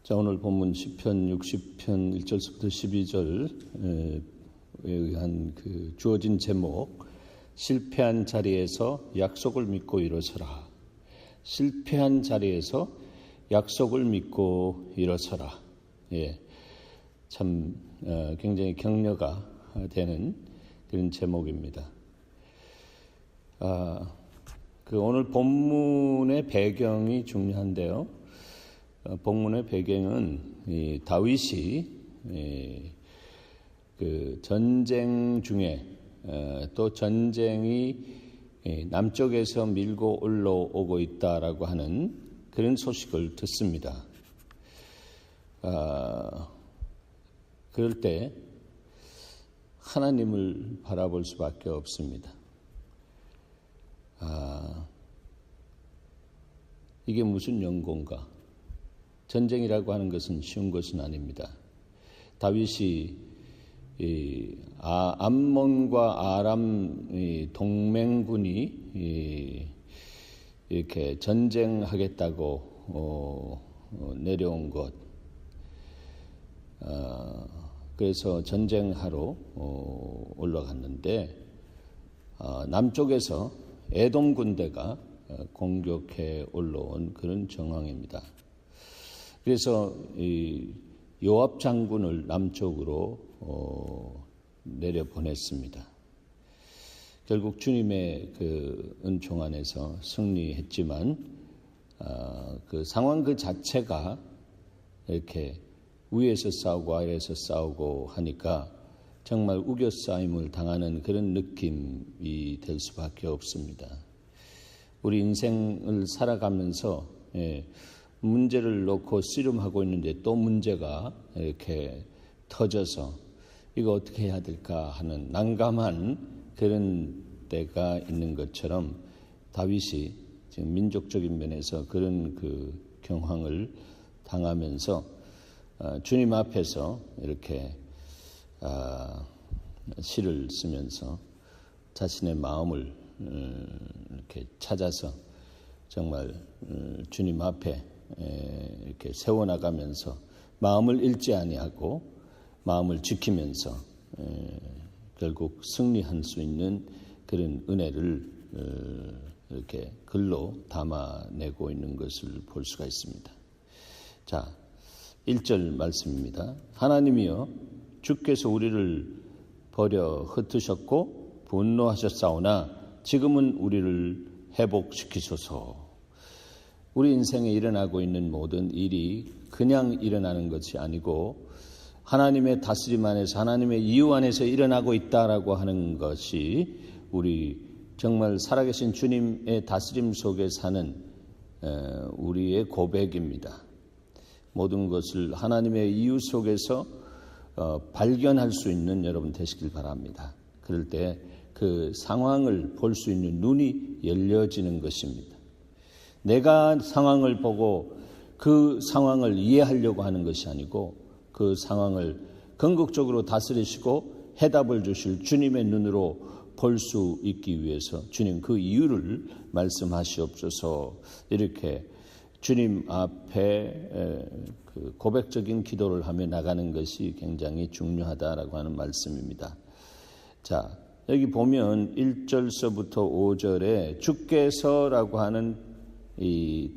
자, 오늘 본문 시편 60편 1절부터 12절에 의한 그 주어진 제목, 실패한 자리에서 약속을 믿고 일어서라. 실패한 자리에서 약속을 믿고 일어서라. 참 굉장히 격려가 되는 그런 제목입니다. 그 오늘 본문의 배경이 중요한데요. 본문의 배경은 다윗이 그 전쟁 중에 또 전쟁이 남쪽에서 밀고 올라오고 있다라고 하는 그런 소식을 듣습니다. 그럴 때 하나님을 바라볼 수밖에 없습니다. 이게 무슨 연고인가? 전쟁이라고 하는 것은 쉬운 것은 아닙니다. 다윗이 암몬과 아람 동맹군이 이렇게 전쟁하겠다고 내려온 것, 그래서 전쟁하러 올라갔는데 남쪽에서 에돔 군대가 공격해 올라온 그런 정황입니다. 그래서 요압 장군을 남쪽으로 내려보냈습니다. 결국 주님의 그 은총 안에서 승리했지만 그 상황 그 자체가 이렇게 위에서 싸우고 아래에서 싸우고 하니까 정말 우겨싸임을 당하는 그런 느낌이 될 수밖에 없습니다. 우리 인생을 살아가면서 문제를 놓고 씨름하고 있는데 또 문제가 이렇게 터져서 이거 어떻게 해야 될까 하는 난감한 그런 때가 있는 것처럼 다윗이 지금 민족적인 면에서 그런 그 경황을 당하면서 주님 앞에서 이렇게 시를 쓰면서 자신의 마음을 이렇게 찾아서 정말 주님 앞에 이렇게 세워나가면서 마음을 잃지 아니하고 마음을 지키면서 결국 승리할 수 있는 그런 은혜를 이렇게 글로 담아내고 있는 것을 볼 수가 있습니다. 자, 1절 말씀입니다. 하나님이여 주께서 우리를 버려 흩으셨고 분노하셨사오나 지금은 우리를 회복시키소서. 우리 인생에 일어나고 있는 모든 일이 그냥 일어나는 것이 아니고 하나님의 다스림 안에서 하나님의 이유 안에서 일어나고 있다라고 하는 것이 우리 정말 살아계신 주님의 다스림 속에 사는 우리의 고백입니다. 모든 것을 하나님의 이유 속에서 발견할 수 있는 여러분 되시길 바랍니다. 그럴 때 그 상황을 볼 수 있는 눈이 열려지는 것입니다. 내가 상황을 보고 그 상황을 이해하려고 하는 것이 아니고 그 상황을 궁극적으로 다스리시고 해답을 주실 주님의 눈으로 볼 수 있기 위해서 주님 그 이유를 말씀하시옵소서. 이렇게 주님 앞에 그 고백적인 기도를 하며 나가는 것이 굉장히 중요하다라고 하는 말씀입니다. 자, 여기 보면 1절서부터 5절에 주께서라고 하는 이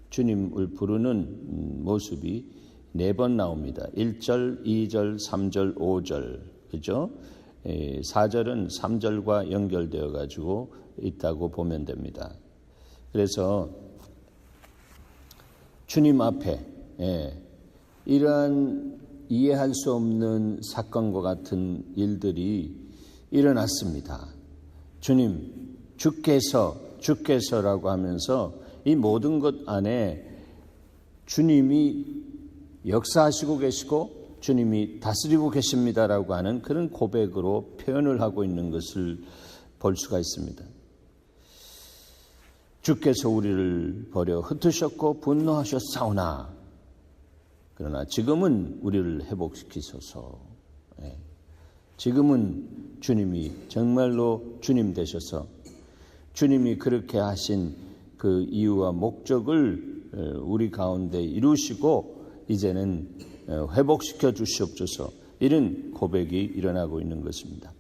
주님을 부르는 모습이 4번 나옵니다. 1절, 2절, 3절, 5절. 그죠? 4절은 3절과 연결되어 가지고 있다고 보면 됩니다. 그래서 주님 앞에 이러한 이해할 수 없는 사건과 같은 일들이 일어났습니다. 주님, 주께서라고 하면서 이 모든 것 안에 주님이 역사하시고 계시고 주님이 다스리고 계십니다라고 하는 그런 고백으로 표현을 하고 있는 것을 볼 수가 있습니다. 주께서 우리를 버려 흩으셨고 분노하셨사오나 그러나 지금은 우리를 회복시키소서. 지금은 주님이 정말로 주님 되셔서 주님이 그렇게 하신 그 이유와 목적을 우리 가운데 이루시고 이제는 회복시켜 주시옵소서. 이런 고백이 일어나고 있는 것입니다.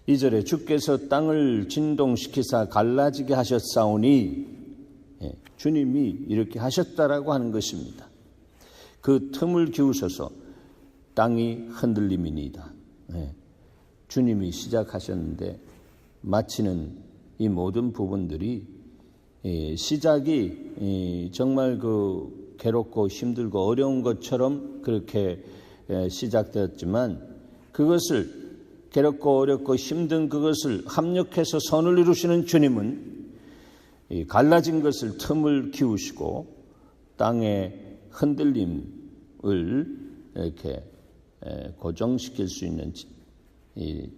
2절에 주께서 땅을 진동시키사 갈라지게 하셨사오니, 주님이 이렇게 하셨다라고 하는 것입니다. 그 틈을 기우셔서 땅이 흔들림이니이다. 주님이 시작하셨는데 마치는 이 모든 부분들이 시작이 정말 그 괴롭고 힘들고 어려운 것처럼 그렇게 시작되었지만, 그것을 괴롭고 어렵고 힘든 그것을 합력해서 선을 이루시는 주님은 갈라진 것을 틈을 기우시고 땅의 흔들림을 이렇게 고정시킬 수 있는,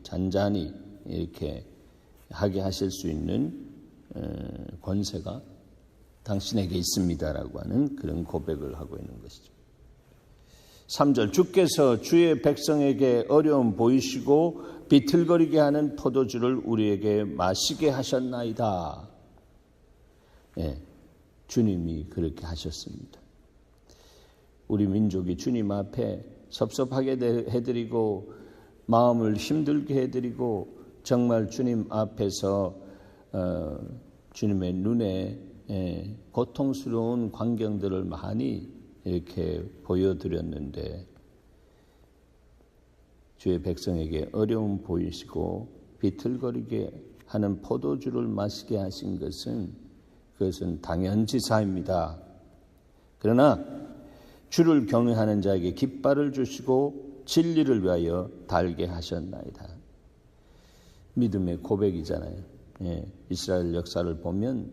잔잔히 이렇게 하게 하실 수 있는 권세가 당신에게 있습니다라고 하는 그런 고백을 하고 있는 것이죠. 3절, 주께서 주의 백성에게 어려움 보이시고 비틀거리게 하는 포도주를 우리에게 마시게 하셨나이다. 주님이 그렇게 하셨습니다. 우리 민족이 주님 앞에 섭섭하게 해드리고 마음을 힘들게 해드리고 정말 주님 앞에서 주님의 눈에 고통스러운 광경들을 많이 이렇게 보여드렸는데, 주의 백성에게 어려움 보이시고 비틀거리게 하는 포도주를 마시게 하신 것은 그것은 당연지사입니다. 그러나 주를 경외하는 자에게 깃발을 주시고 진리를 위하여 달게 하셨나이다. 믿음의 고백이잖아요. 이스라엘 역사를 보면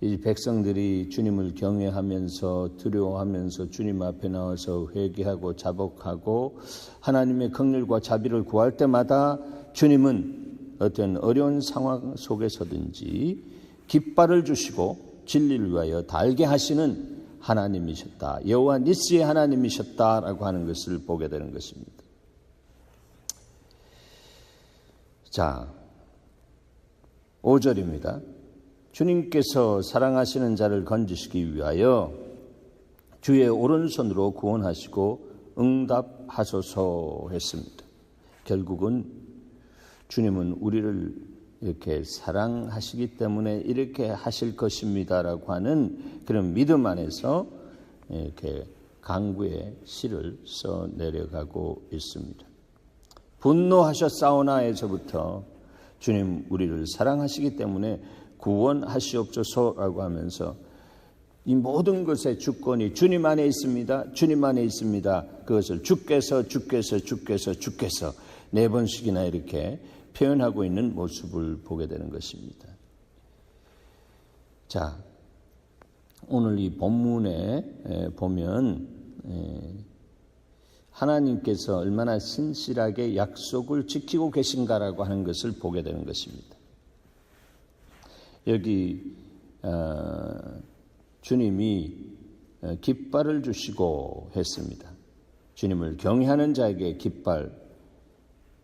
이 백성들이 주님을 경외하면서 두려워하면서 주님 앞에 나와서 회개하고 자복하고 하나님의 긍휼과 자비를 구할 때마다 주님은 어떤 어려운 상황 속에서든지 깃발을 주시고 진리를 위하여 달게 하시는 하나님이셨다. 여호와 니스의 하나님이셨다라고 하는 것을 보게 되는 것입니다. 자, 5절입니다. 주님께서 사랑하시는 자를 건지시기 위하여 주의 오른손으로 구원하시고 응답하소서 했습니다. 결국은 주님은 우리를 이렇게 사랑하시기 때문에 이렇게 하실 것입니다라고 하는 그런 믿음 안에서 이렇게 강구의 시를 써 내려가고 있습니다. 분노하셨사오나에서부터 주님 우리를 사랑하시기 때문에 구원하시옵소서라고 하면서 이 모든 것의 주권이 주님 안에 있습니다. 주님 안에 있습니다. 그것을 주께서 네 번씩이나 이렇게 표현하고 있는 모습을 보게 되는 것입니다. 자, 오늘 이 본문에 보면 하나님께서 얼마나 신실하게 약속을 지키고 계신가라고 하는 것을 보게 되는 것입니다. 여기 주님이 깃발을 주시고 했습니다. 주님을 경외하는 자에게 깃발,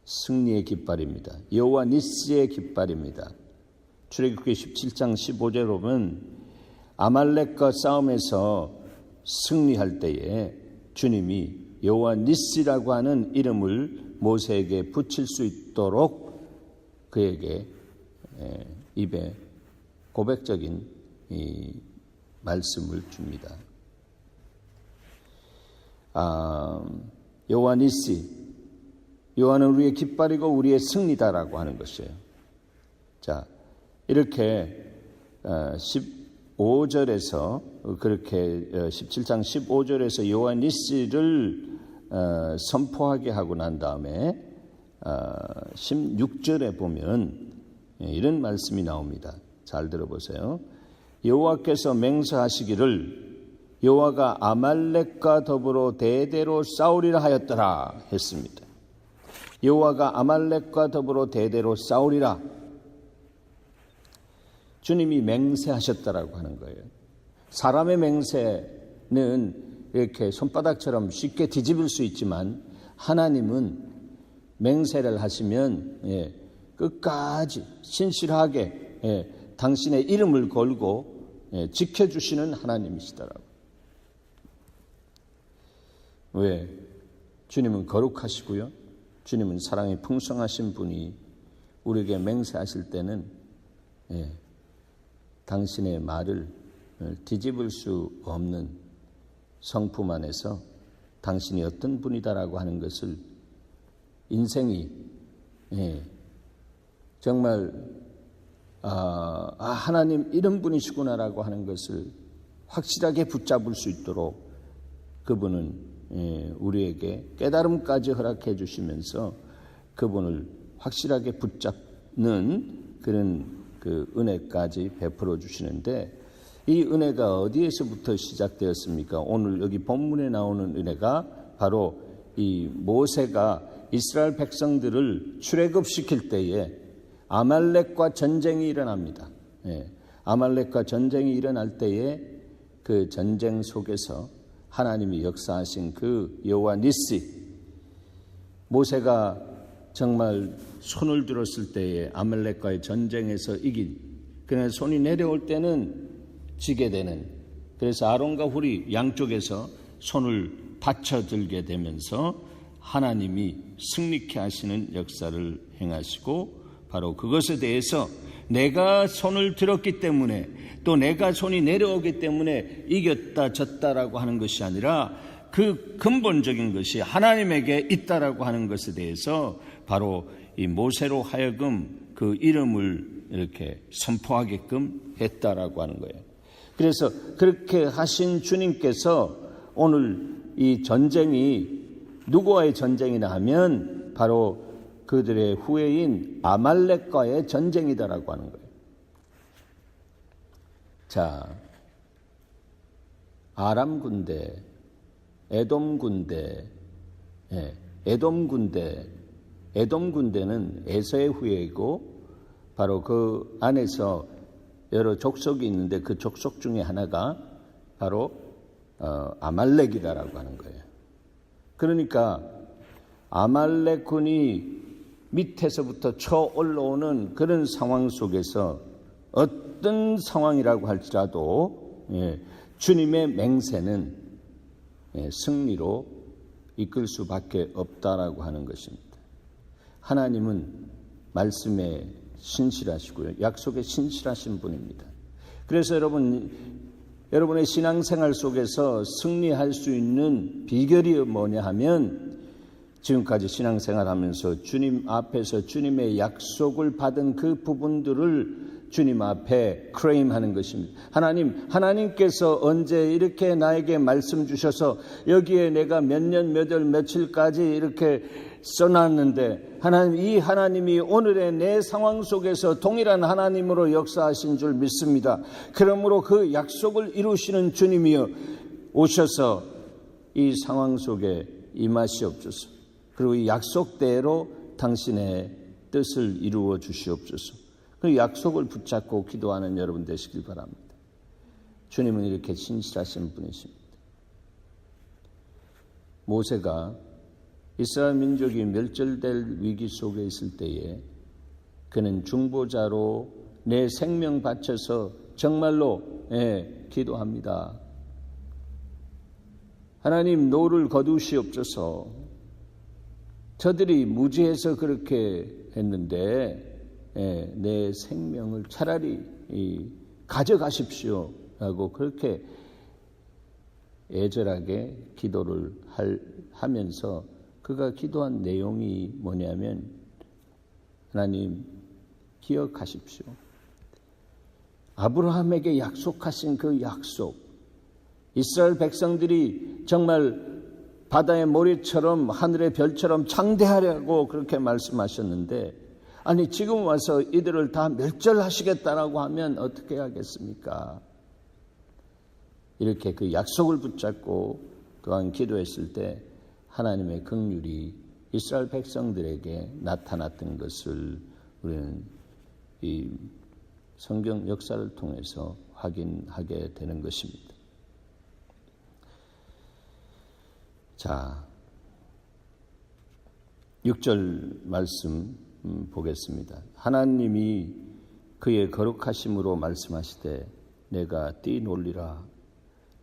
승리의 깃발입니다. 여호와 니스의 깃발입니다. 출애굽기 17장 15절에 보면 아말렉과 싸움에서 승리할 때에 주님이 여호와 니스라고 하는 이름을 모세에게 붙일 수 있도록 그에게 입에 고백적인 이 말씀을 줍니다. 여호와 니시, 여호와는 우리의 깃발이고 우리의 승리다라고 하는 것이에요. 자, 이렇게 15절에서 그렇게 17장 15절에서 여호와 니시를 선포하게 하고 난 다음에 16절에 보면 이런 말씀이 나옵니다. 잘 들어보세요. 여호와께서 맹세하시기를 여호와가 아말렉과 더불어 대대로 싸우리라 하였더라 했습니다. 여호와가 아말렉과 더불어 대대로 싸우리라. 주님이 맹세하셨다라고 하는 거예요. 사람의 맹세는 이렇게 손바닥처럼 쉽게 뒤집을 수 있지만 하나님은 맹세를 하시면 끝까지 신실하게 당신의 이름을 걸고 지켜주시는 하나님이시더라고요. 왜? 주님은 거룩하시고요. 주님은 사랑이 풍성하신 분이 우리에게 맹세하실 때는 당신의 말을 뒤집을 수 없는 성품 안에서 당신이 어떤 분이다라고 하는 것을 인생이 정말 하나님 이런 분이시구나라고 하는 것을 확실하게 붙잡을 수 있도록 그분은 우리에게 깨달음까지 허락해 주시면서 그분을 확실하게 붙잡는 그런 그 은혜까지 베풀어 주시는데, 이 은혜가 어디에서부터 시작되었습니까? 오늘 여기 본문에 나오는 은혜가 바로 이 모세가 이스라엘 백성들을 출애굽시킬 때에 아말렉과 전쟁이 일어납니다. 아말렉과 전쟁이 일어날 때에 그 전쟁 속에서 하나님이 역사하신 그 여호와 니시, 모세가 정말 손을 들었을 때에 아말렉과의 전쟁에서 그러나 손이 내려올 때는 지게 되는, 그래서 아론과 훌이 양쪽에서 손을 받쳐 들게 되면서 하나님이 승리케 하시는 역사를 행하시고, 바로 그것에 대해서 내가 손을 들었기 때문에 또 내가 손이 내려오기 때문에 이겼다 졌다라고 하는 것이 아니라 그 근본적인 것이 하나님에게 있다라고 하는 것에 대해서 바로 이 모세로 하여금 그 이름을 이렇게 선포하게끔 했다라고 하는 거예요. 그래서 그렇게 하신 주님께서 오늘 이 전쟁이 누구와의 전쟁이나 하면 바로 그들의 후예인 아말렉과의 전쟁이다라고 하는 거예요. 자, 아람 군대, 에돔 군대는 에서의 후예이고, 바로 그 안에서 여러 족속이 있는데 그 족속 중에 하나가 바로 아말렉이다라고 하는 거예요. 그러니까 아말렉군이 밑에서부터 쳐 올라오는 그런 상황 속에서 어떤 상황이라고 할지라도 주님의 맹세는 승리로 이끌 수밖에 없다라고 하는 것입니다. 하나님은 말씀에 신실하시고요, 약속에 신실하신 분입니다. 그래서 여러분의 신앙생활 속에서 승리할 수 있는 비결이 뭐냐 하면, 지금까지 신앙생활하면서 주님 앞에서 주님의 약속을 받은 그 부분들을 주님 앞에 크레임하는 것입니다. 하나님께서 언제 이렇게 나에게 말씀 주셔서 여기에 내가 몇 년, 몇 월, 며칠까지 이렇게 써놨는데 이 하나님이 오늘의 내 상황 속에서 동일한 하나님으로 역사하신 줄 믿습니다. 그러므로 그 약속을 이루시는 주님이여 오셔서 이 상황 속에 임하시옵소서. 그리고 이 약속대로 당신의 뜻을 이루어 주시옵소서. 그 약속을 붙잡고 기도하는 여러분 되시길 바랍니다. 주님은 이렇게 신실하신 분이십니다. 모세가 이스라엘 민족이 멸절될 위기 속에 있을 때에 그는 중보자로 내 생명 바쳐서 정말로 기도합니다. 하나님, 노를 거두시옵소서. 저들이 무지해서 그렇게 했는데 내 생명을 차라리 가져가십시오 라고 그렇게 애절하게 기도를 하면서 그가 기도한 내용이 뭐냐면, 하나님 기억하십시오. 아브라함에게 약속하신 그 약속, 이스라엘 백성들이 정말 바다의 모래처럼 하늘의 별처럼 창대하려고 그렇게 말씀하셨는데, 아니 지금 와서 이들을 다 멸절하시겠다라고 하면 어떻게 하겠습니까? 이렇게 그 약속을 붙잡고 또한 기도했을 때 하나님의 긍휼이 이스라엘 백성들에게 나타났던 것을 우리는 이 성경 역사를 통해서 확인하게 되는 것입니다. 자, 6절 말씀 보겠습니다. 하나님이 그의 거룩하심으로 말씀하시되 내가 뛰놀리라.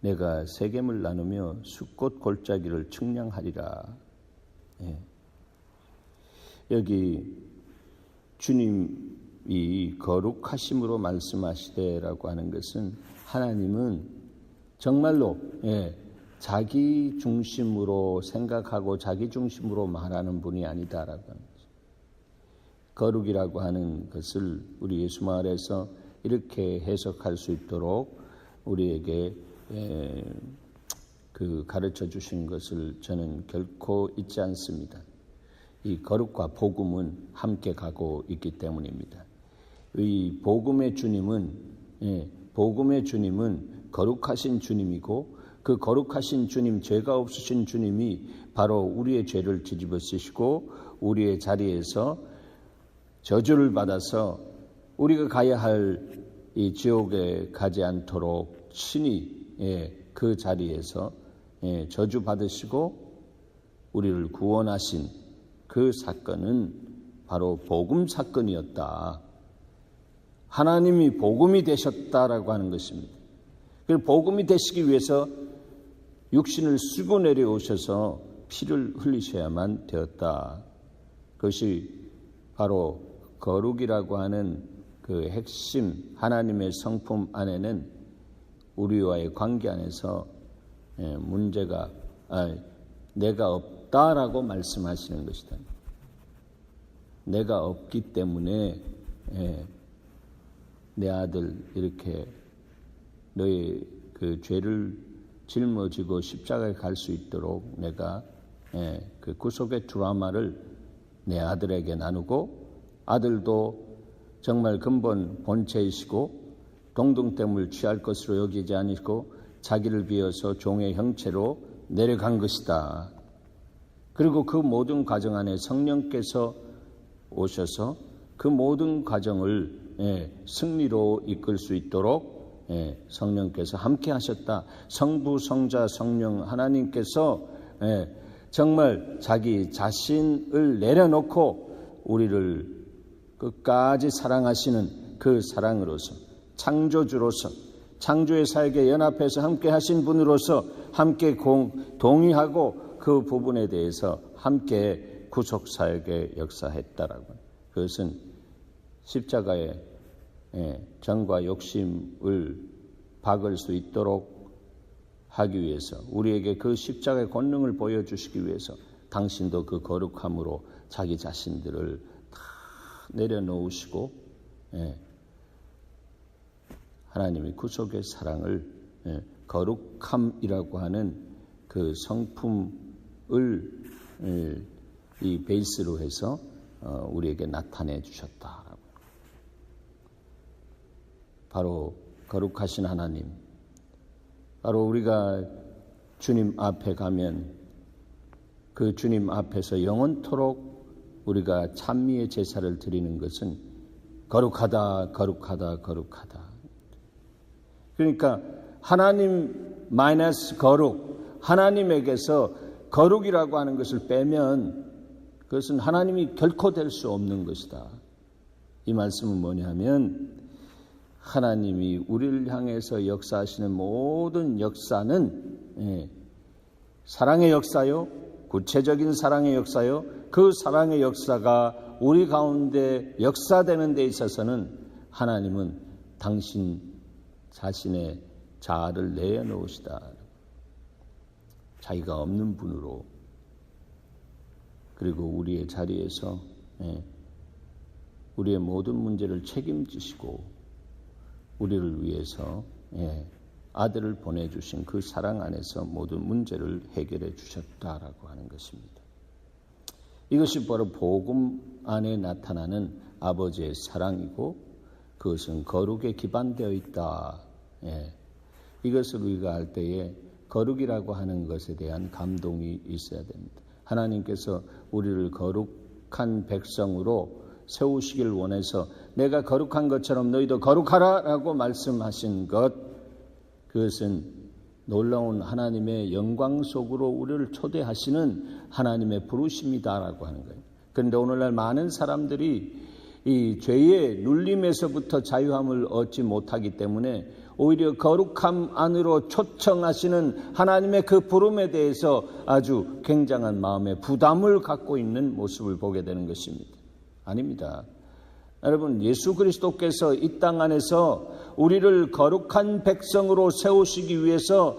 내가 세겜을 나누며 숫꽃 골짜기를 측량하리라. 예. 여기 주님이 거룩하심으로 말씀하시되라고 하는 것은 하나님은 정말로 자기 중심으로 생각하고 자기 중심으로 말하는 분이 아니다라고 하는 거죠. 거룩이라고 하는 것을 우리 예수 말에서 이렇게 해석할 수 있도록 우리에게 가르쳐 주신 것을 저는 결코 잊지 않습니다. 이 거룩과 복음은 함께 가고 있기 때문입니다. 이 복음의 주님은 거룩하신 주님이고 그 거룩하신 주님, 죄가 없으신 주님이 바로 우리의 죄를 뒤집어 쓰시고 우리의 자리에서 저주를 받아서 우리가 가야 할 이 지옥에 가지 않도록 친히 그 자리에서 저주 받으시고 우리를 구원하신 그 사건은 바로 복음 사건이었다. 하나님이 복음이 되셨다라고 하는 것입니다. 그 복음이 되시기 위해서 육신을 쓰고 내려오셔서 피를 흘리셔야만 되었다. 그것이 바로 거룩이라고 하는 그 핵심 하나님의 성품 안에는 우리와의 관계 안에서 문제가 내가 없다라고 말씀하시는 것이다. 내가 없기 때문에 내 아들 이렇게 너의 그 죄를 짊어지고 십자가에 갈 수 있도록 내가 그 구속의 드라마를 내 아들에게 나누고 아들도 정말 근본 본체이시고 동등됨을 취할 것으로 여기지 아니고 자기를 비워서 종의 형체로 내려간 것이다. 그리고 그 모든 과정 안에 성령께서 오셔서 그 모든 과정을 승리로 이끌 수 있도록 성령께서 함께 하셨다. 성부, 성자, 성령 하나님께서 정말 자기 자신을 내려놓고 우리를 끝까지 사랑하시는 그 사랑으로서 창조주로서 창조의 사역에 연합해서 함께 하신 분으로서 함께 동의하고 그 부분에 대해서 함께 구속사역에 역사했다라고. 그것은 십자가의 정과 욕심을 박을 수 있도록 하기 위해서 우리에게 그 십자가의 권능을 보여주시기 위해서 당신도 그 거룩함으로 자기 자신들을 다 내려놓으시고 하나님의 구속의 사랑을 거룩함이라고 하는 그 성품을 이 베이스로 해서 우리에게 나타내 주셨다. 바로 거룩하신 하나님, 바로 우리가 주님 앞에 가면 그 주님 앞에서 영원토록 우리가 찬미의 제사를 드리는 것은 거룩하다, 거룩하다, 거룩하다. 그러니까 하나님 마이너스 거룩, 하나님에게서 거룩이라고 하는 것을 빼면 그것은 하나님이 결코 될 수 없는 것이다. 이 말씀은 뭐냐면 하나님이 우리를 향해서 역사하시는 모든 역사는 사랑의 역사요, 구체적인 사랑의 역사요, 그 사랑의 역사가 우리 가운데 역사되는 데 있어서는 하나님은 당신 자신의 자아를 내어놓으시다. 자기가 없는 분으로 그리고 우리의 자리에서 우리의 모든 문제를 책임지시고 우리를 위해서 아들을 보내주신 그 사랑 안에서 모든 문제를 해결해 주셨다라고 하는 것입니다. 이것이 바로 복음 안에 나타나는 아버지의 사랑이고 그것은 거룩에 기반되어 있다. 이것을 우리가 할 때에 거룩이라고 하는 것에 대한 감동이 있어야 됩니다. 하나님께서 우리를 거룩한 백성으로 세우시길 원해서 내가 거룩한 것처럼 너희도 거룩하라 라고 말씀하신 것, 그것은 놀라운 하나님의 영광 속으로 우리를 초대하시는 하나님의 부르심이다라고 하는 거예요. 그런데 오늘날 많은 사람들이 이 죄의 눌림에서부터 자유함을 얻지 못하기 때문에 오히려 거룩함 안으로 초청하시는 하나님의 그 부름에 대해서 아주 굉장한 마음의 부담을 갖고 있는 모습을 보게 되는 것입니다. 아닙니다. 여러분, 예수 그리스도께서 이 땅 안에서 우리를 거룩한 백성으로 세우시기 위해서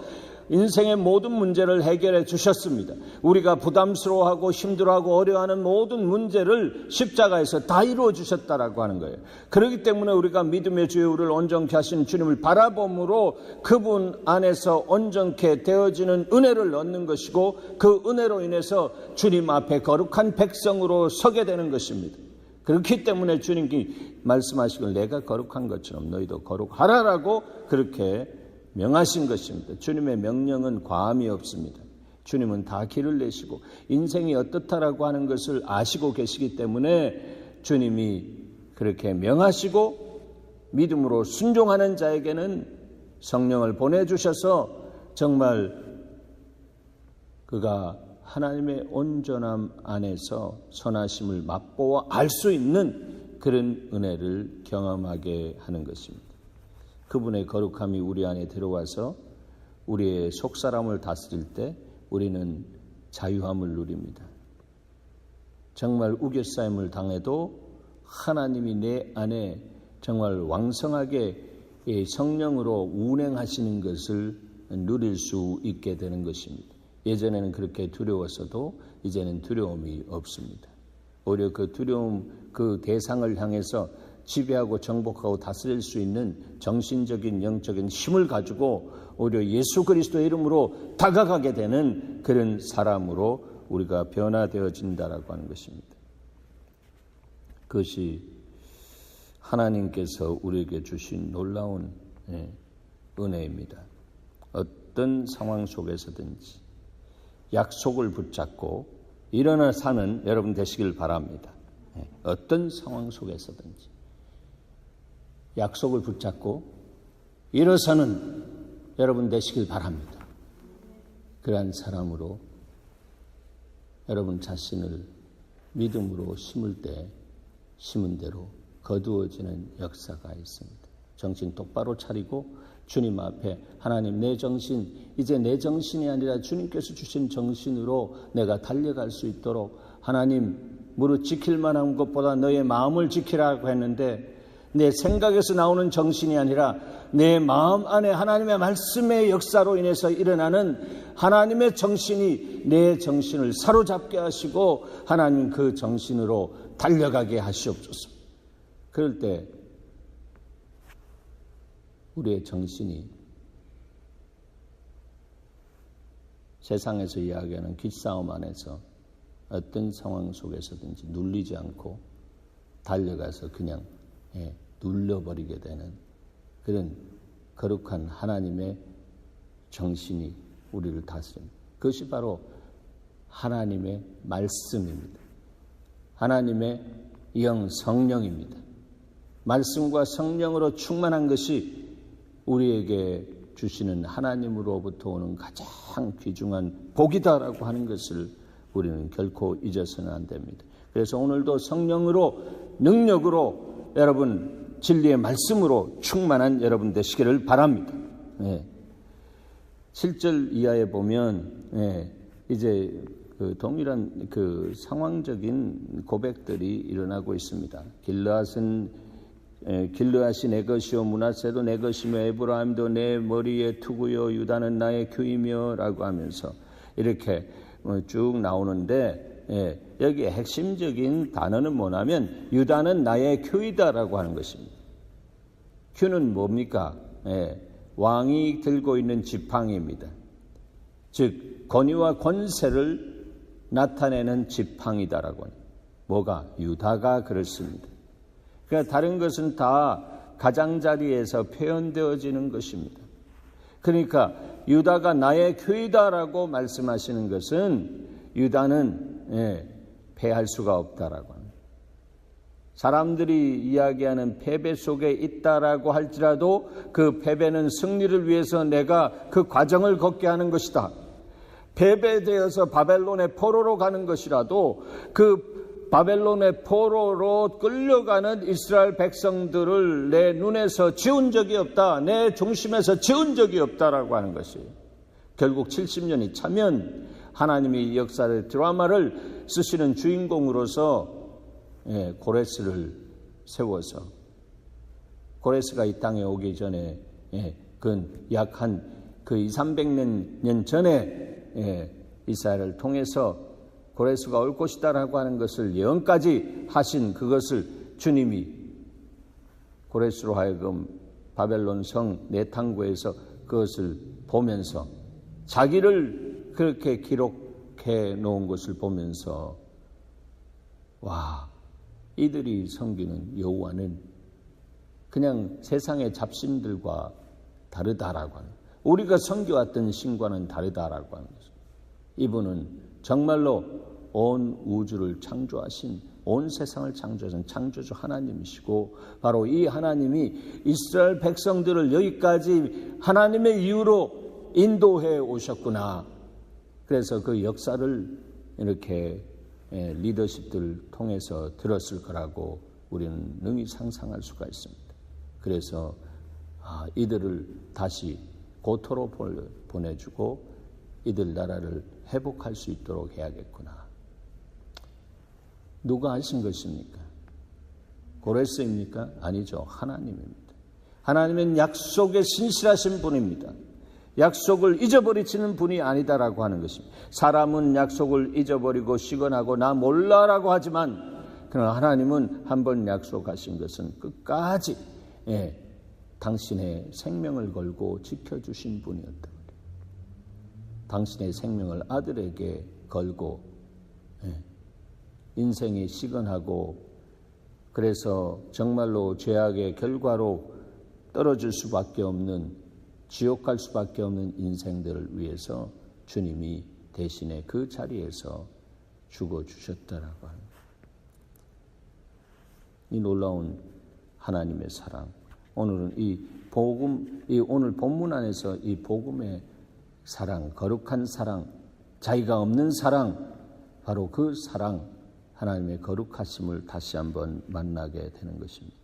인생의 모든 문제를 해결해 주셨습니다. 우리가 부담스러워하고 힘들어하고 어려워하는 모든 문제를 십자가에서 다 이루어 주셨다라고 하는 거예요. 그렇기 때문에 우리가 믿음의 주에 우리를 온전케 하신 주님을 바라봄으로 그분 안에서 온전케 되어지는 은혜를 얻는 것이고, 그 은혜로 인해서 주님 앞에 거룩한 백성으로 서게 되는 것입니다. 그렇기 때문에 주님께 말씀하시길 내가 거룩한 것처럼 너희도 거룩하라라고 그렇게 명하신 것입니다. 주님의 명령은 과함이 없습니다. 주님은 다 길을 내시고 인생이 어떻다라고 하는 것을 아시고 계시기 때문에 주님이 그렇게 명하시고 믿음으로 순종하는 자에게는 성령을 보내주셔서 정말 그가 하나님의 온전함 안에서 선하심을 맛보아 알 수 있는 그런 은혜를 경험하게 하는 것입니다. 그분의 거룩함이 우리 안에 들어와서 우리의 속사람을 다스릴 때 우리는 자유함을 누립니다. 정말 우겨싸임을 당해도 하나님이 내 안에 정말 왕성하게 성령으로 운행하시는 것을 누릴 수 있게 되는 것입니다. 예전에는 그렇게 두려웠어도 이제는 두려움이 없습니다. 오히려 그 두려움, 그 대상을 향해서 지배하고 정복하고 다스릴 수 있는 정신적인 영적인 힘을 가지고 오히려 예수 그리스도의 이름으로 다가가게 되는 그런 사람으로 우리가 변화되어진다라고 하는 것입니다. 그것이 하나님께서 우리에게 주신 놀라운 은혜입니다. 어떤 상황 속에서든지 약속을 붙잡고 일어나 사는 여러분 되시길 바랍니다. 어떤 상황 속에서든지 약속을 붙잡고 일어서는 여러분 되시길 바랍니다. 그러한 사람으로 여러분 자신을 믿음으로 심을 때 심은 대로 거두어지는 역사가 있습니다. 정신 똑바로 차리고 주님 앞에 하나님 내 정신, 이제 내 정신이 아니라 주님께서 주신 정신으로 내가 달려갈 수 있도록 하나님 무릇 지킬 만한 것보다 너의 마음을 지키라고 했는데 내 생각에서 나오는 정신이 아니라 내 마음 안에 하나님의 말씀의 역사로 인해서 일어나는 하나님의 정신이 내 정신을 사로잡게 하시고 하나님 그 정신으로 달려가게 하시옵소서. 그럴 때 우리의 정신이 세상에서 이야기하는 기싸움 안에서 어떤 상황 속에서든지 눌리지 않고 달려가서 그냥 눌려버리게 되는 그런 거룩한 하나님의 정신이 우리를 다스립니다. 그것이 바로 하나님의 말씀입니다. 하나님의 영 성령입니다. 말씀과 성령으로 충만한 것이 우리에게 주시는 하나님으로부터 오는 가장 귀중한 복이다라고 하는 것을 우리는 결코 잊어서는 안 됩니다. 그래서 오늘도 성령으로 능력으로 여러분 진리의 말씀으로 충만한 여러분 되시기를 바랍니다. 7절 이하에 보면 이제 그 동일한 그 상황적인 고백들이 일어나고 있습니다. 길르앗이 내 것이요 므낫세도 내 것이며 에브라임도 내 머리에 투구요 유다는 나의 규이며 라고 하면서 이렇게 쭉 나오는데 여기에 핵심적인 단어는 뭐냐면 유다는 나의 규이다라고 하는 것입니다. 규는 뭡니까? 왕이 들고 있는 지팡이입니다. 즉 권위와 권세를 나타내는 지팡이다라고 합니다. 뭐가? 유다가 그렇습니다. 그러니까 다른 것은 다 가장자리에서 표현되어지는 것입니다. 그러니까 유다가 나의 규이다라고 말씀하시는 것은 유다는 패할 수가 없다라고 합니다. 사람들이 이야기하는 패배 속에 있다라고 할지라도 그 패배는 승리를 위해서 내가 그 과정을 걷게 하는 것이다. 패배되어서 바벨론의 포로로 가는 것이라도 그 바벨론의 포로로 끌려가는 이스라엘 백성들을 내 눈에서 지운 적이 없다, 내 중심에서 지운 적이 없다라고 하는 것이에요. 결국 70년이 차면 하나님이 역사의 드라마를 쓰시는 주인공으로서 고레스를 세워서, 고레스가 이 땅에 오기 전에 약 한 200-300년 전에 이스라엘을 통해서 고레스가 올 것이다라고 하는 것을 예언까지 하신 그것을 주님이 고레스로 하여금 바벨론 성 내탕구에서 그것을 보면서 자기를 그렇게 기록해 놓은 것을 보면서 와, 이들이 섬기는 여호와는 그냥 세상의 잡신들과 다르다라고 하는, 우리가 섬겨왔던 신과는 다르다라고 하는 것입니다. 이분은 정말로 온 우주를 창조하신, 온 세상을 창조하신 창조주 하나님이시고, 바로 이 하나님이 이스라엘 백성들을 여기까지 하나님의 이유로 인도해 오셨구나. 그래서 그 역사를 이렇게 리더십들을 통해서 들었을 거라고 우리는 능히 상상할 수가 있습니다. 그래서 이들을 다시 고토로 보내주고 이들 나라를 회복할 수 있도록 해야겠구나. 누가 하신 것입니까? 고레스입니까? 아니죠. 하나님입니다. 하나님은 약속에 신실하신 분입니다. 약속을 잊어버리시는 분이 아니다라고 하는 것입니다. 사람은 약속을 잊어버리고 시건하고 나 몰라라고 하지만, 그러나 하나님은 한번 약속하신 것은 끝까지 당신의 생명을 걸고 지켜주신 분이었다. 당신의 생명을 아들에게 걸고 인생이 시건하고, 그래서 정말로 죄악의 결과로 떨어질 수밖에 없는, 지옥 갈 수밖에 없는 인생들을 위해서 주님이 대신에 그 자리에서 죽어주셨다라고 합니다. 이 놀라운 하나님의 사랑, 오늘은 이 복음, 오늘 본문 안에서 이 복음의 사랑, 거룩한 사랑, 자기가 없는 사랑, 바로 그 사랑, 하나님의 거룩하심을 다시 한번 만나게 되는 것입니다.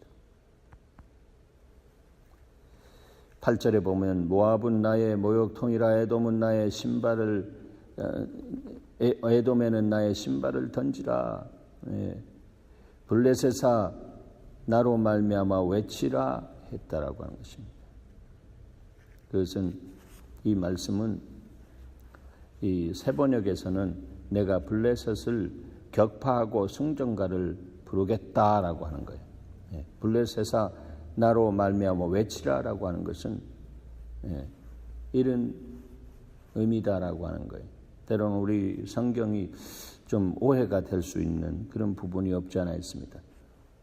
8절에 보면 모압은 나의 모욕통이라 에돔은 나의 신발을 에돔에는 나의 신발을 던지라. 블레셋아 나로 말미암아 외치라 했다라고 하는 것입니다. 그것은 이 말씀은 이 세번역에서는 내가 블레셋을 격파하고 승전가를 부르겠다라고 하는 거예요. 블레셋아 나로 말미암아 외치라라고 하는 것은 이런 의미다라고 하는 거예요. 때로는 우리 성경이 좀 오해가 될 수 있는 그런 부분이 없지 않아 있습니다.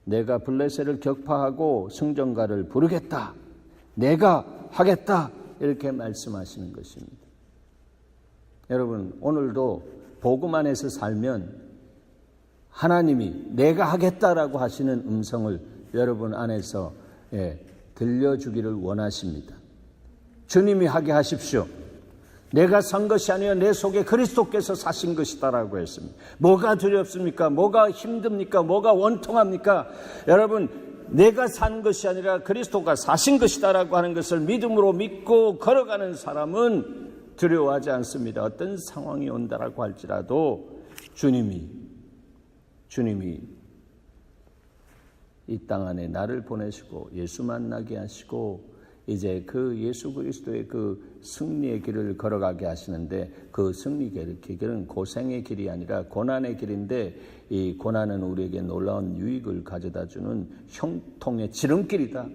내가 블레셋을 격파하고 승전가를 부르겠다, 내가 하겠다, 이렇게 말씀하시는 것입니다. 여러분, 오늘도 복음 안에서 살면 하나님이 내가 하겠다라고 하시는 음성을 여러분 안에서 들려주기를 원하십니다. 주님이 하게 하십시오. 내가 산 것이 아니라 내 속에 그리스도께서 사신 것이다라고 했습니다. 뭐가 두렵습니까? 뭐가 힘듭니까? 뭐가 원통합니까? 여러분, 내가 산 것이 아니라 그리스도가 사신 것이다라고 하는 것을 믿음으로 믿고 걸어가는 사람은 두려워하지 않습니다. 어떤 상황이 온다라고 할지라도 주님이 이 땅 안에 나를 보내시고 예수 만나게 하시고 이제 그 예수 그리스도의 그 승리의 길을 걸어가게 하시는데, 그 승리의 길은 고생의 길이 아니라 고난의 길인데, 이 고난은 우리에게 놀라운 유익을 가져다주는 형통의 지름길이다.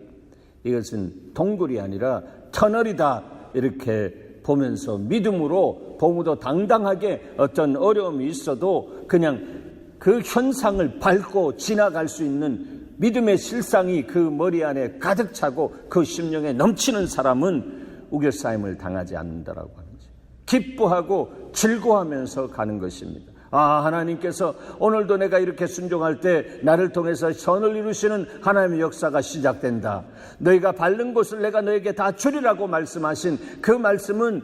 이것은 동굴이 아니라 터널이다. 이렇게 보면서 믿음으로 보무도 당당하게 어떤 어려움이 있어도 그냥 그 현상을 밟고 지나갈 수 있는 믿음의 실상이 그 머리 안에 가득 차고 그 심령에 넘치는 사람은 우겨싸임을 당하지 않는다라고 하는 거죠. 기뻐하고 즐거워하면서 가는 것입니다. 하나님께서 오늘도 내가 이렇게 순종할 때 나를 통해서 선을 이루시는 하나님의 역사가 시작된다. 너희가 밟는 곳을 내가 너에게 다 주리라고 말씀하신 그 말씀은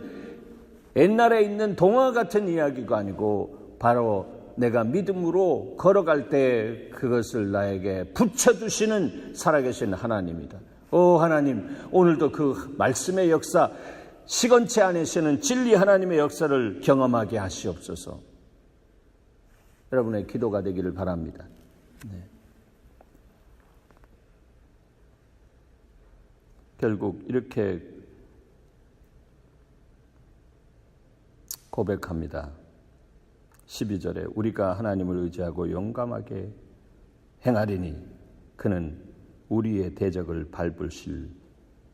옛날에 있는 동화 같은 이야기가 아니고 바로 내가 믿음으로 걸어갈 때 그것을 나에게 붙여주시는 살아계신 하나님이다. 하나님, 오늘도 그 말씀의 역사, 시건체 안에 쉬는 진리 하나님의 역사를 경험하게 하시옵소서. 여러분의 기도가 되기를 바랍니다. 네. 결국 이렇게 고백합니다. 12절에 우리가 하나님을 의지하고 용감하게 행하리니 그는 우리의 대적을 밟으실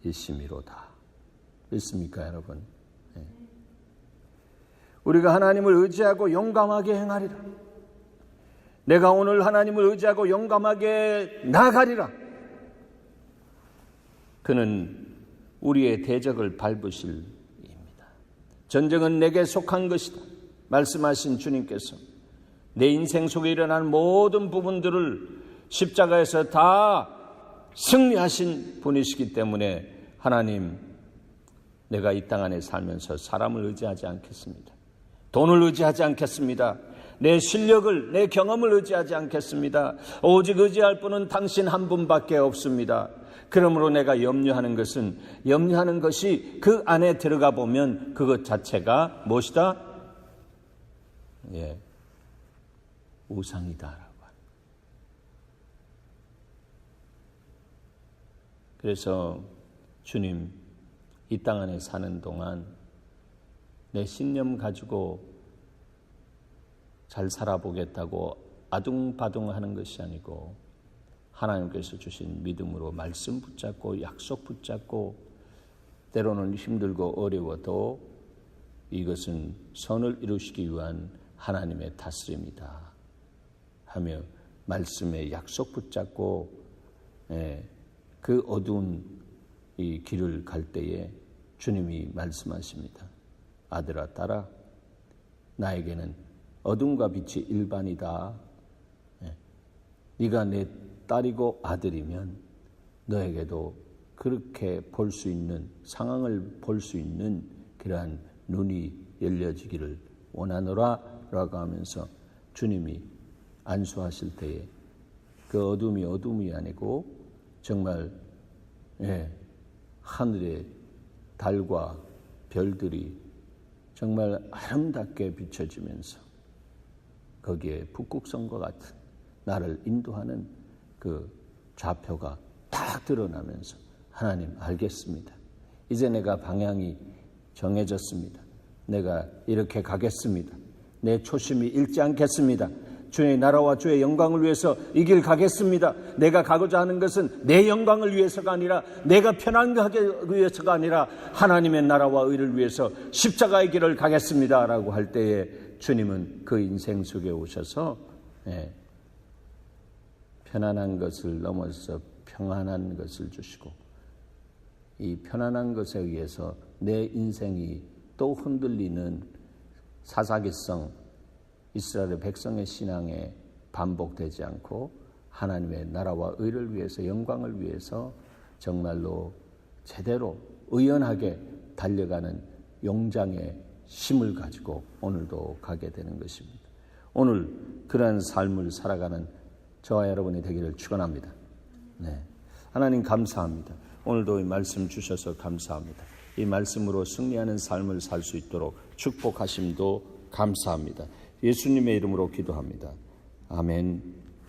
이심이로다. 있습니까, 여러분? 네. 우리가 하나님을 의지하고 용감하게 행하리라. 내가 오늘 하나님을 의지하고 용감하게 나아가리라. 그는 우리의 대적을 밟으실 이입니다. 전쟁은 내게 속한 것이다. 말씀하신 주님께서 내 인생 속에 일어난 모든 부분들을 십자가에서 다 승리하신 분이시기 때문에 하나님, 내가 이 땅 안에 살면서 사람을 의지하지 않겠습니다. 돈을 의지하지 않겠습니다. 내 실력을, 내 경험을 의지하지 않겠습니다. 오직 의지할 분은 당신 한 분밖에 없습니다. 그러므로 내가 염려하는 것이 그 안에 들어가 보면 그것 자체가 무엇이다? 우상이다라고. 그래서 주님, 이 땅 안에 사는 동안 내 신념 가지고 잘 살아보겠다고 아둥바둥하는 것이 아니고 하나님께서 주신 믿음으로 말씀 붙잡고 약속 붙잡고 때로는 힘들고 어려워도 이것은 선을 이루시기 위한 하나님의 다스림이다 하며 말씀의 약속 붙잡고 그 어두운 이 길을 갈 때에 주님이 말씀하십니다. 아들아, 딸아, 나에게는 어둠과 빛이 일반이다. 네가 내 딸이고 아들이면 너에게도 그렇게 볼 수 있는, 상황을 볼 수 있는 그러한 눈이 열려지기를 원하노라 라고 하면서 주님이 안수하실 때에 그 어둠이 아니고 정말 하늘의 달과 별들이 정말 아름답게 비춰지면서 거기에 북극성과 같은 나를 인도하는 그 좌표가 딱 드러나면서 하나님, 알겠습니다. 이제 내가 방향이 정해졌습니다. 내가 이렇게 가겠습니다. 내 초심이 잃지 않겠습니다. 주의 나라와 주의 영광을 위해서 이 길 가겠습니다. 내가 가고자 하는 것은 내 영광을 위해서가 아니라 내가 편안하게 위해서가 아니라 하나님의 나라와 의를 위해서 십자가의 길을 가겠습니다 라고 할 때에 주님은 그 인생 속에 오셔서 편안한 것을 넘어서 평안한 것을 주시고 이 편안한 것에 의해서 내 인생이 또 흔들리는 사사기성 이스라엘 백성의 신앙에 반복되지 않고 하나님의 나라와 의를 위해서 영광을 위해서 정말로 제대로 의연하게 달려가는 용장의 힘을 가지고 오늘도 가게 되는 것입니다. 오늘 그러한 삶을 살아가는 저와 여러분이 되기를 축원합니다. 하나님 감사합니다. 오늘도 이 말씀 주셔서 감사합니다. 이 말씀으로 승리하는 삶을 살 수 있도록 축복하심도 감사합니다. 예수님의 이름으로 기도합니다. 아멘.